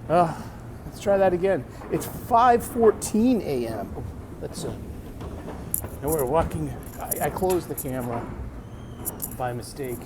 Let's try that again. It's 5:14 a.m. Let's. And we're walking. I closed the camera by mistake.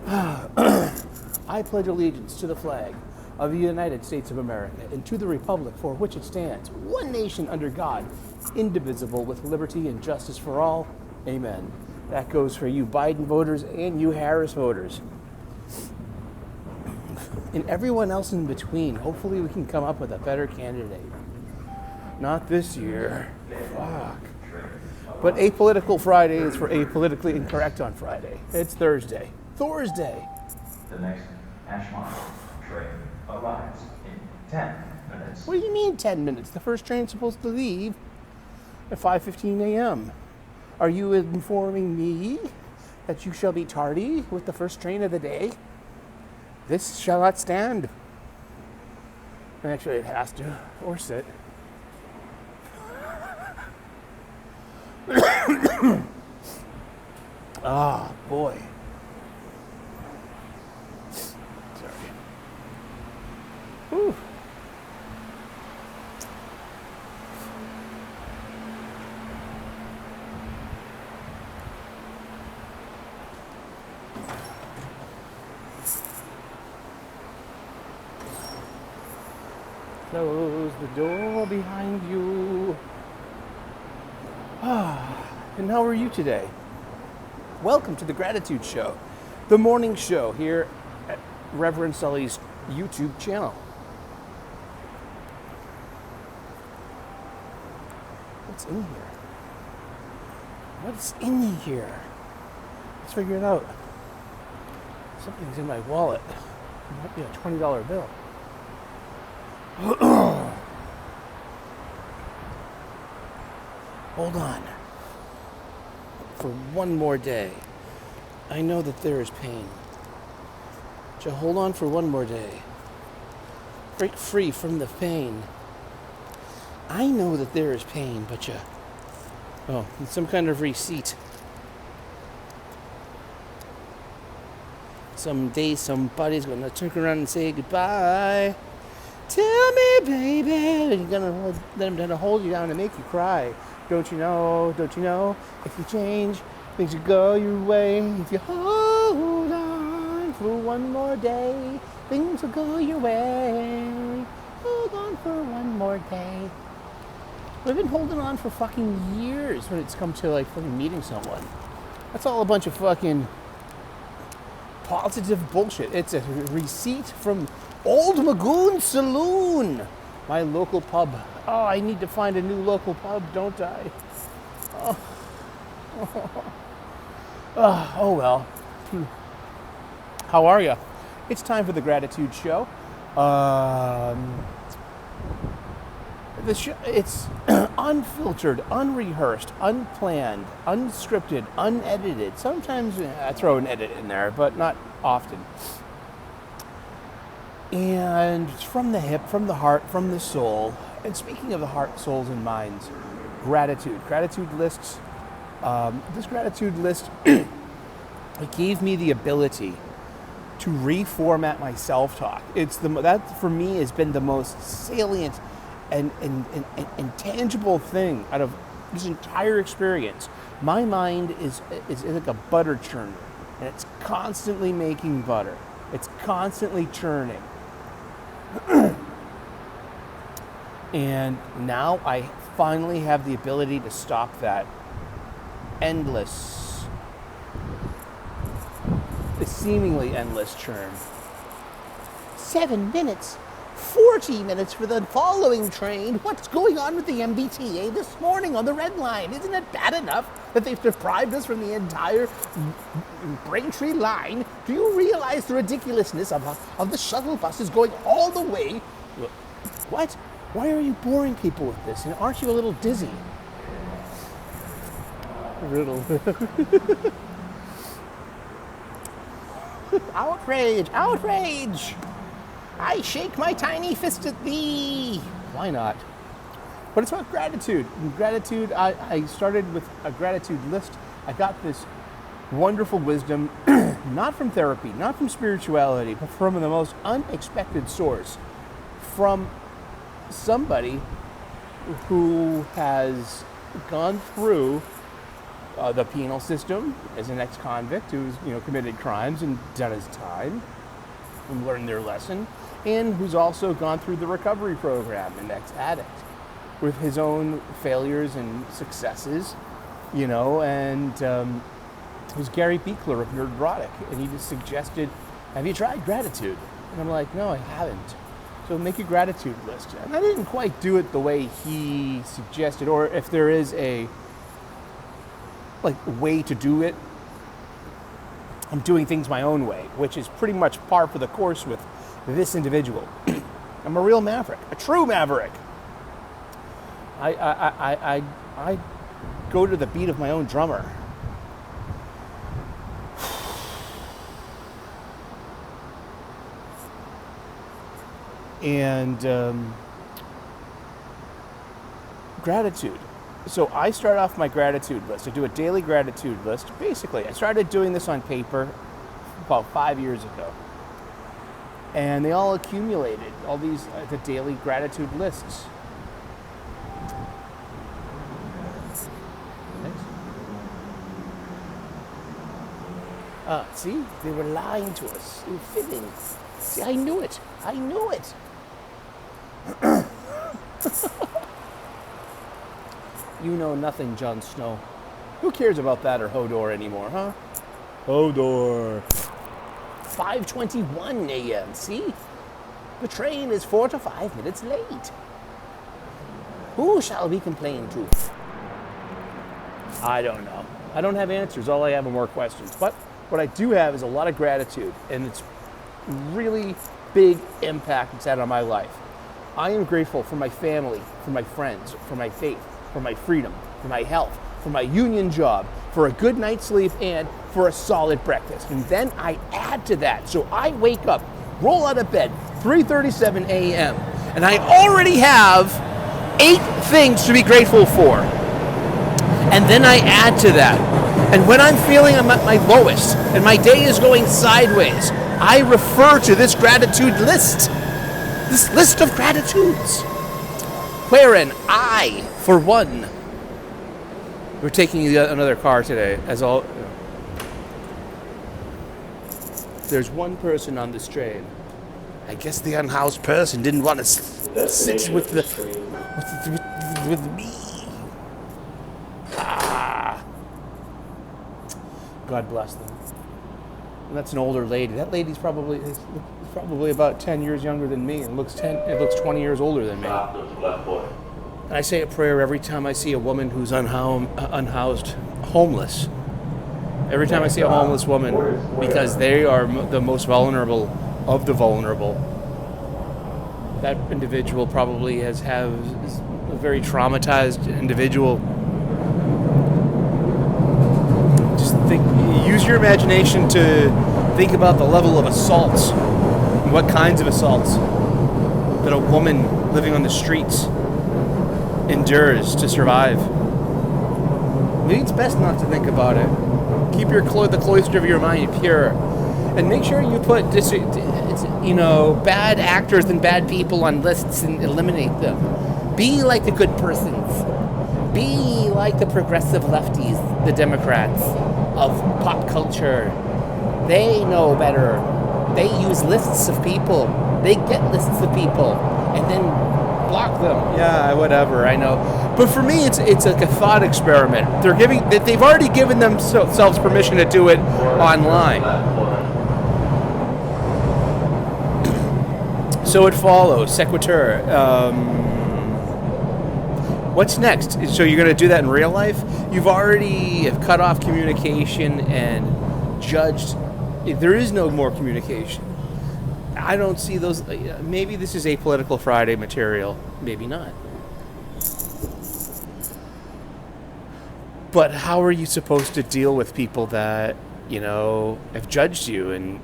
I pledge allegiance to the flag of the United States of America and to the republic for which it stands, one nation under God, indivisible, with liberty and justice for all. Amen. That goes for you Biden voters and you Harris voters. And everyone else in between. Hopefully we can come up with a better candidate. Not this year. Fuck. But Apolitical Friday is for apolitically incorrect on Friday. It's Thursday. Thursday. The next Ashmont train arrives in 10 minutes. What do you mean 10 minutes? The first train's supposed to leave at 5:15 a.m. Are you informing me that you shall be tardy with the first train of the day? This shall not stand. Actually, it has to, or sit. Ah, boy. Sorry. Whew. Close the door behind you. And how are you today? Welcome to the Gratitude Show, the morning show here at Reverend Sully's YouTube channel. What's in here? What's in here? Let's figure it out. Something's in my wallet. It might be a $20 bill. Hold on. For one more day. I know that there is pain. Just hold on for one more day. Break free from the pain. I know that there is pain, but it's some kind of receipt. Someday somebody's gonna turn around and say goodbye. Tell me, baby, you're gonna let them hold you down and make you cry. Don't you know, if you change, things will go your way. If you hold on for one more day, things will go your way. Hold on for one more day. We've been holding on for fucking years when it's come to like fucking meeting someone. That's all a bunch of fucking positive bullshit. It's a receipt from Old Magoon Saloon, my local pub. Oh, I need to find a new local pub, don't I? Oh well. How are you? It's time for the Gratitude Show. It's unfiltered, unrehearsed, unplanned, unscripted, unedited. Sometimes I throw an edit in there, but not often. And it's from the hip, from the heart, from the soul. And speaking of the heart, souls, and minds, gratitude. Gratitude lists. This gratitude list, it gave me the ability to reformat my self-talk. That for me has been the most salient and tangible thing out of this entire experience. My mind is like a butter churner, and it's constantly making butter. It's constantly churning. And now I finally have the ability to stop that seemingly endless churn. 7 minutes, 40 minutes for the following train. What's going on with the MBTA this morning on the Red Line? Isn't it bad enough that they've deprived us from the entire Braintree line? Do you realize the ridiculousness of the shuttle buses going all the way? What? Why are you boring people with this? And aren't you a little dizzy? Riddle. Outrage! Outrage! I shake my tiny fist at thee! Why not? But it's about gratitude. Gratitude, I started with a gratitude list. I got this wonderful wisdom not from therapy, not from spirituality, but from the most unexpected source, from somebody who has gone through the penal system as an ex-convict who's committed crimes and done his time and learned their lesson, and who's also gone through the recovery program, an ex-addict, with his own failures and successes, and who's Gary Beekler of Nerdrotic, and he just suggested, have you tried gratitude? And I'm like, no, I haven't. So make a gratitude list. And I didn't quite do it the way he suggested, or if there is a way to do it, I'm doing things my own way, which is pretty much par for the course with this individual. I'm a real maverick, a true maverick. I go to the beat of my own drummer. And gratitude. So I start off my gratitude list. I do a daily gratitude list. Basically, I started doing this on paper about 5 years ago. And they all accumulated, all these, the daily gratitude lists. See, they were lying to us. They were fibbing. See, I knew it. I knew it. You know nothing, Jon Snow. Who cares about that or Hodor anymore, huh? Hodor. 5:21 a.m., see? The train is 4 to 5 minutes late. Who shall we complain to? I don't know. I don't have answers. All I have are more questions. But what I do have is a lot of gratitude, and it's really big impact it's had on my life. I am grateful for my family, for my friends, for my faith, for my freedom, for my health, for my union job, for a good night's sleep, and for a solid breakfast. And then I add to that. So I wake up, roll out of bed, 3:37 a.m., and I already have 8 things to be grateful for. And then I add to that. And when I'm feeling I'm at my lowest and my day is going sideways, I refer to this gratitude list, this list of gratitudes, wherein I, for one, we're taking another car today, as all. There's one person on this train. I guess the unhoused person didn't want to sit with me. God bless them. And that's an older lady. That lady's probably about 10 years younger than me, and looks 20 years older than me. And I say a prayer every time I see a woman who's unhoused, homeless. Every time I see a homeless woman, because they are the most vulnerable of the vulnerable. That individual probably is a very traumatized individual. Just use your imagination to think about the level of assaults and what kinds of assaults that a woman living on the streets endures to survive. Maybe it's best not to think about it. Keep the cloister of your mind pure, and make sure you put bad actors and bad people on lists and eliminate them. Be like the good persons. Be like the progressive lefties, the Democrats of pop culture. They know better. They use lists of people. They get lists of people and then block them. Yeah, whatever, I know. But for me, it's like a thought experiment. They've already given themselves permission to do it online. So it follows, sequitur. What's next? So you're going to do that in real life? You've already cut off communication and judged. There is no more communication. I don't see those. Maybe this is Apolitical Friday material. Maybe not. But how are you supposed to deal with people that, have judged you and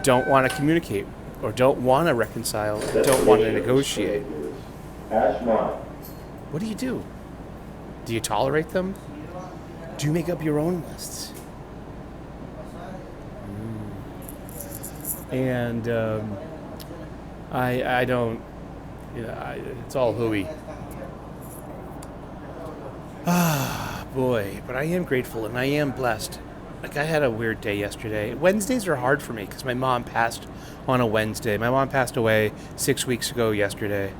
don't want to communicate or don't want to reconcile, don't want to negotiate? What do you do? Do you tolerate them? Do you make up your own lists? And I don't, it's all hooey. Ah, boy, but I am grateful and I am blessed. Like, I had a weird day yesterday. Wednesdays are hard for me because my mom passed on a Wednesday. My mom passed away 6 weeks ago yesterday.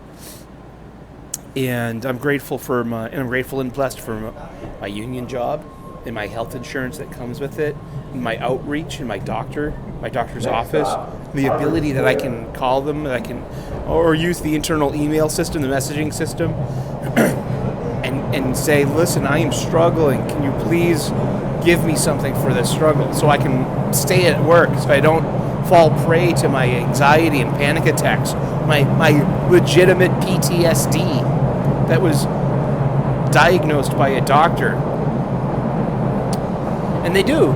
And I'm grateful I'm grateful and blessed for my union job and my health insurance that comes with it, and my outreach and my doctor's office, the ability that I can call them, that I can, or use the internal email system, the messaging system, and say, listen, I am struggling. Can you please give me something for this struggle so I can stay at work, so I don't fall prey to my anxiety and panic attacks, my legitimate PTSD that was diagnosed by a doctor. And they do.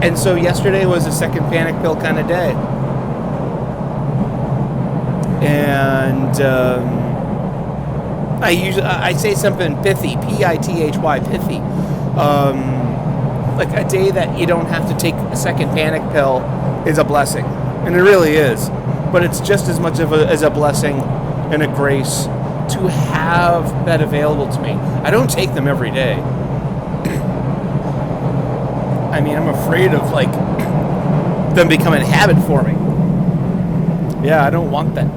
And so yesterday was a second panic pill kind of day. And I say something pithy, P-I-T-H-Y, pithy. Like a day that you don't have to take a second panic pill is a blessing. And it really is. But it's just as much as a blessing and a grace to have that available to me. I don't take them every day. I mean, I'm afraid of, like, them becoming a habit for me. Yeah, I don't want that.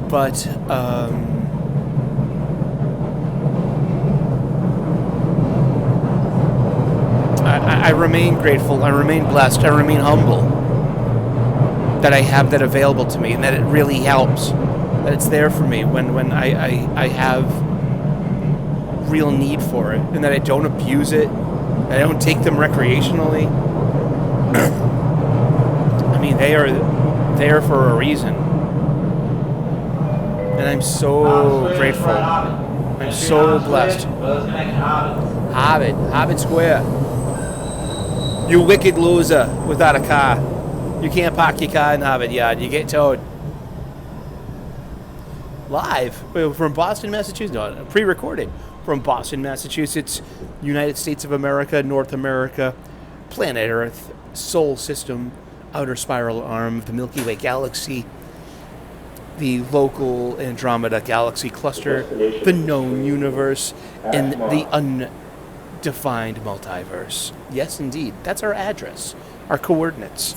But, I remain grateful, I remain blessed, I remain humble that I have that available to me and that it really helps, that it's there for me when I have real need for it, and that I don't abuse it, that I don't take them recreationally. I mean, they are there for a reason. And I'm so grateful. I'm so blessed. Harvard Square. You wicked loser without a car. You can't park your car in Harvard Yard. You get towed. Live from Boston, Massachusetts. No, pre-recorded from Boston, Massachusetts, United States of America, North America, planet Earth, Sol system, outer spiral arm of the Milky Way galaxy, the local Andromeda galaxy cluster, the known universe, and the undefined multiverse. Yes, indeed. That's our address, our coordinates.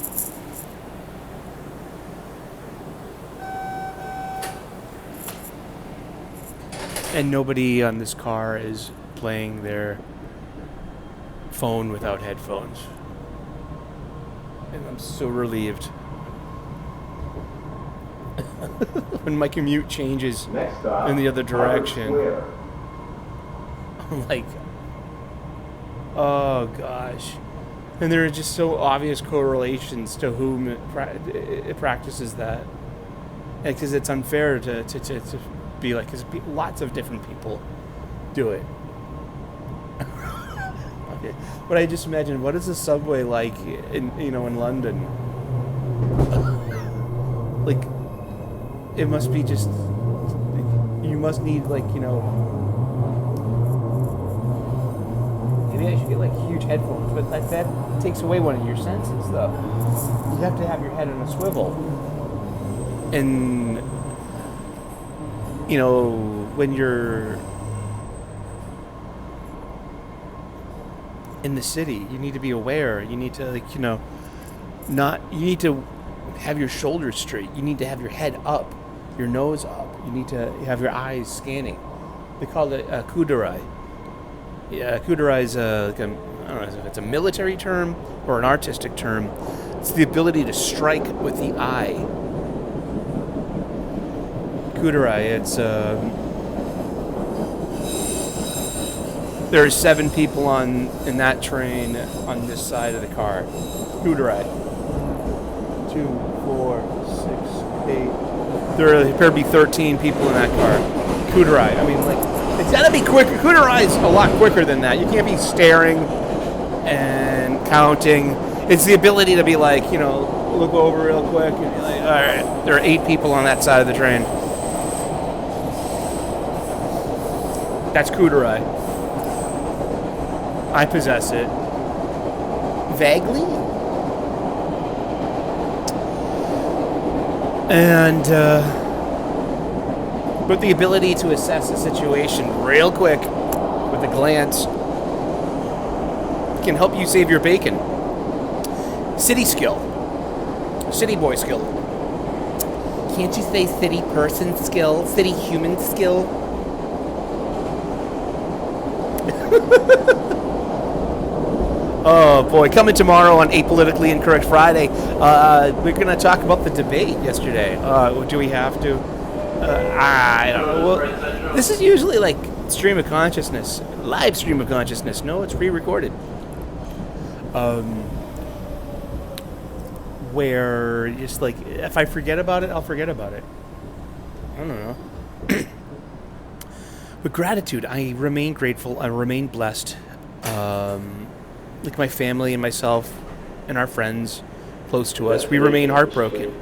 And nobody on this car is playing their phone without headphones. And I'm so relieved. When my commute changes in the other direction, I'm like, oh gosh. And there are just so obvious correlations to whom it practices that. Because it's unfair to be like, because lots of different people do it. Okay. But I just imagine, what is the subway like in London? Like, it must be just, you must need, like, maybe I should get, like, huge headphones, but that takes away one of your senses, though. You have to have your head on a swivel. And, when you're in the city, you need to be aware. You need to, you need to have your shoulders straight. You need to have your head up, your nose up. You need to have your eyes scanning. They call it kudarai. Yeah, kudarai is I don't know if it's a military term or an artistic term. It's the ability to strike with the eye. Kudarai, it's there are 7 people in that train on this side of the car. Kudarai. 2, 4, 6, 8. There appear to be 13 people in that car. Kudarai. I mean, like, it's gotta be quicker. Kudarai is a lot quicker than that. You can't be staring and counting. It's the ability to be like, look over real quick and be like, all right, there are 8 people on that side of the train. That's kudarai. I possess it. vaguely. And with the ability to assess a situation real quick with a glance can help you save your bacon. City skill. City boy skill. Can't you say city person skill? City human skill? Oh boy, coming tomorrow on Apolitically Incorrect Friday, we're going to talk about the debate yesterday. Do we have to? I don't know. Well, this is usually like stream of consciousness, live stream of consciousness. No, it's pre-recorded. Where just like, if I forget about it, I'll forget about it. I don't know. With gratitude, I remain grateful. I remain blessed. Like my family and myself and our friends close to us, we remain heartbroken.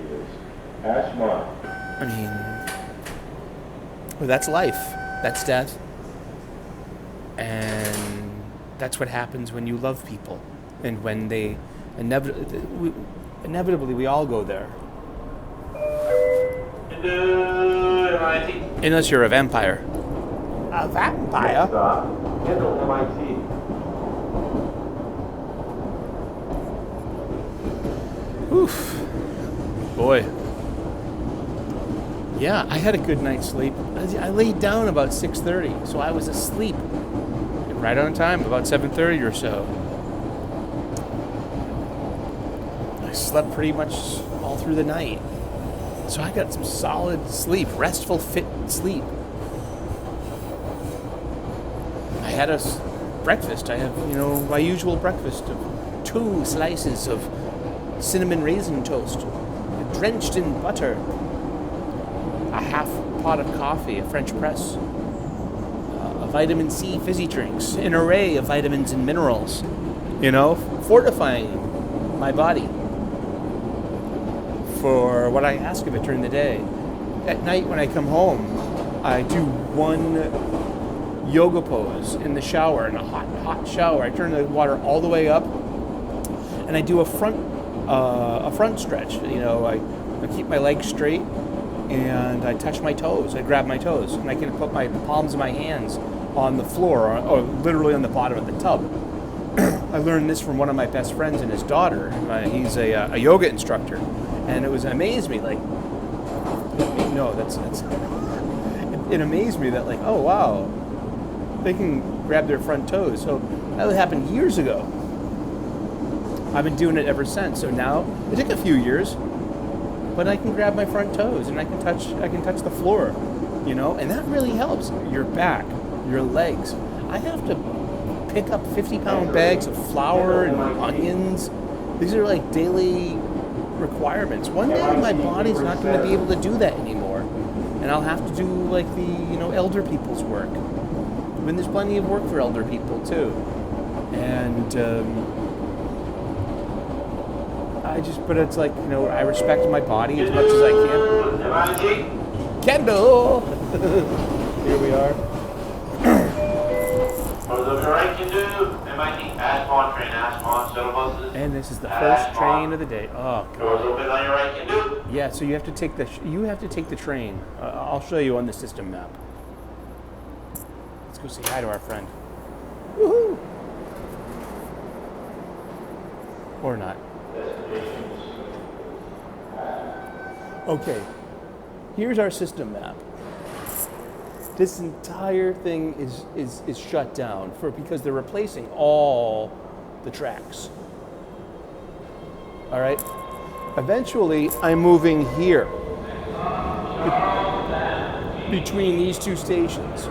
I mean, well, that's life. That's death. And that's what happens when you love people. And when they inevitably we all go there. Unless you're a vampire. A vampire? Kendall, MIT. Oof. Boy. Yeah, I had a good night's sleep. I laid down about 6:30, so I was asleep. Right on time, about 7:30 or so. I slept pretty much all through the night. So I got some solid sleep, restful, fit sleep. I had a breakfast. I have, my usual breakfast of 2 slices of cinnamon raisin toast, drenched in butter, a half pot of coffee, a French press, a vitamin C fizzy drinks, an array of vitamins and minerals, fortifying my body for what I ask of it during the day. At night when I come home, I do 1 yoga pose in the shower, in a hot shower. I turn the water all the way up, and I do a front stretch. I keep my legs straight, and I touch my toes. I grab my toes, and I can put my palms of my hands on the floor, or literally on the bottom of the tub. I learned this from one of my best friends and his daughter. He's a yoga instructor, and it amazed me. Like, no, that's it amazed me that, like, oh wow, they can grab their front toes. So that happened years ago. I've been doing it ever since. So now it took a few years, but I can grab my front toes and I can touch the floor, and that really helps your back, your legs. I have to pick up 50-pound bags of flour and onions. These are like daily requirements. One day my body's not going to be able to do that anymore, and I'll have to do like the elder people's work. I mean, there's plenty of work for elder people too, and but it's like, I respect my body as much as I can. Kendall! Here we are. And this is the first train of the day. Oh, God. Yeah, so you have to take the train. I'll show you on the system map. Let's go say hi to our friend. Woohoo! Or not. Okay, here's our system map. This entire thing is shut down because they're replacing all the tracks. All right. Eventually, I'm moving here between these 2 stations.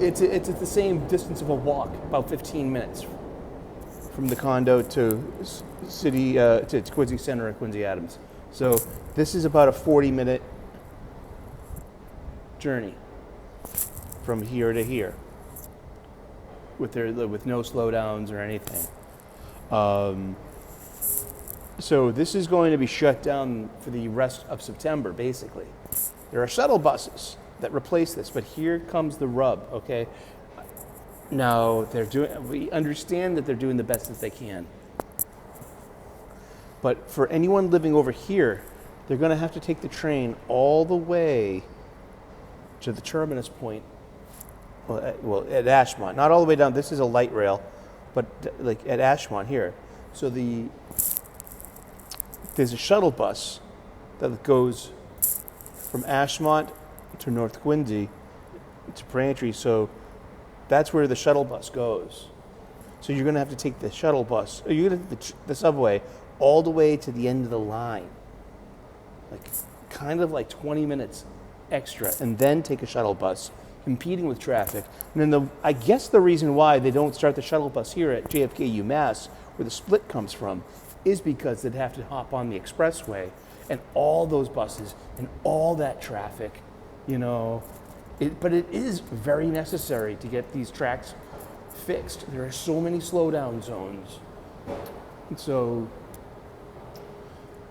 It's at the same distance of a walk, about 15 minutes from the condo to city to Quincy Center and Quincy Adams. So this is about a 40-minute journey from here to here, with no slowdowns or anything. So this is going to be shut down for the rest of September, basically. There are shuttle buses that replace this, but here comes the rub, okay? No, we understand that they're doing the best that they can. But for anyone living over here, they're going to have to take the train all the way to the terminus point. Well, at Ashmont, not all the way down. This is a light rail, but like at Ashmont here. So there's a shuttle bus that goes from Ashmont to North Quincy to Braintree. So that's where the shuttle bus goes. So you're going to have to take the shuttle bus, or you're going to take the subway all the way to the end of the line, like kind of like 20 minutes extra, and then take a shuttle bus, competing with traffic. And then I guess the reason why they don't start the shuttle bus here at JFK UMass, where the split comes from, is because they'd have to hop on the expressway, and all those buses and all that traffic, you know. But it is very necessary to get these tracks fixed. There are so many slowdown zones. And so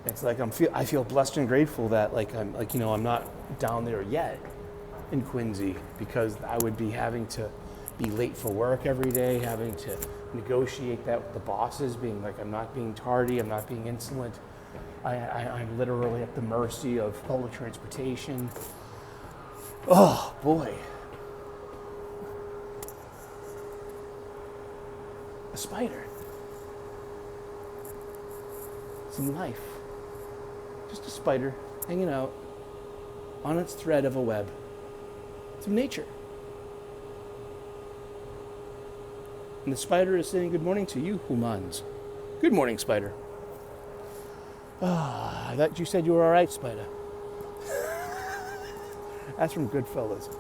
it's like I feel blessed and grateful that I'm not down there yet in Quincy, because I would be having to be late for work every day, having to negotiate that with the bosses, being like, I'm not being tardy, I'm not being insolent. I'm literally at the mercy of public transportation. Oh boy. A spider. Some life. Just a spider hanging out on its thread of a web. Some nature. And the spider is saying good morning to you, humans. Good morning, spider. I thought you said you were all right, spider. That's from Goodfellas.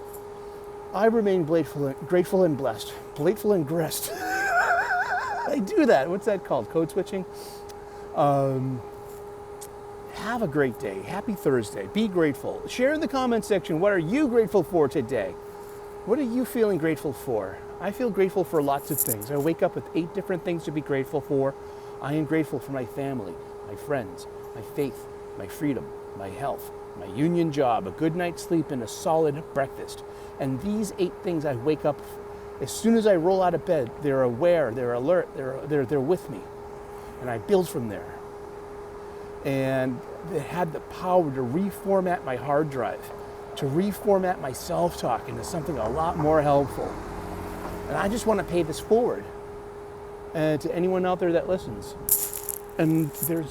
I remain grateful and blessed. Blateful and grist. I do that. What's that called? Code switching? Have a great day. Happy Thursday. Be grateful. Share in the comment section, what are you grateful for today? What are you feeling grateful for? I feel grateful for lots of things. I wake up with 8 different things to be grateful for. I am grateful for my family, my friends, my faith, my freedom, my health, my union job, a good night's sleep, and a solid breakfast. And these 8 things I wake up, as soon as I roll out of bed, they're aware, they're alert, they're with me. And I build from there. And it had the power to reformat my hard drive, to reformat my self-talk into something a lot more helpful. And I just want to pay this forward to anyone out there that listens. And there's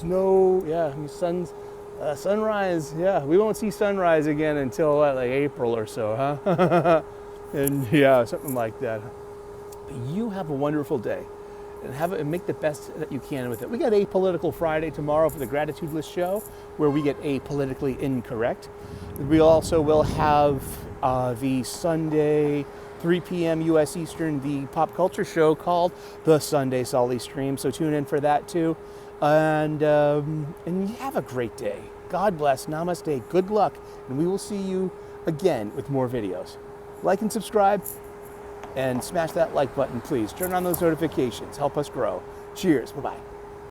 sunrise. Yeah, we won't see sunrise again until like April or so, huh? And yeah, something like that. But you have a wonderful day, and make the best that you can with it. We got Apolitical Friday tomorrow for the Gratitude List show, where we get apolitically incorrect. We also will have the Sunday 3 p.m. U.S. Eastern, the pop culture show called The Sunday Solly Stream. So tune in for that too. And have a great day. God bless. Namaste. Good luck. And we will see you again with more videos. Like and subscribe. And smash that like button, please. Turn on those notifications. Help us grow. Cheers. Bye-bye.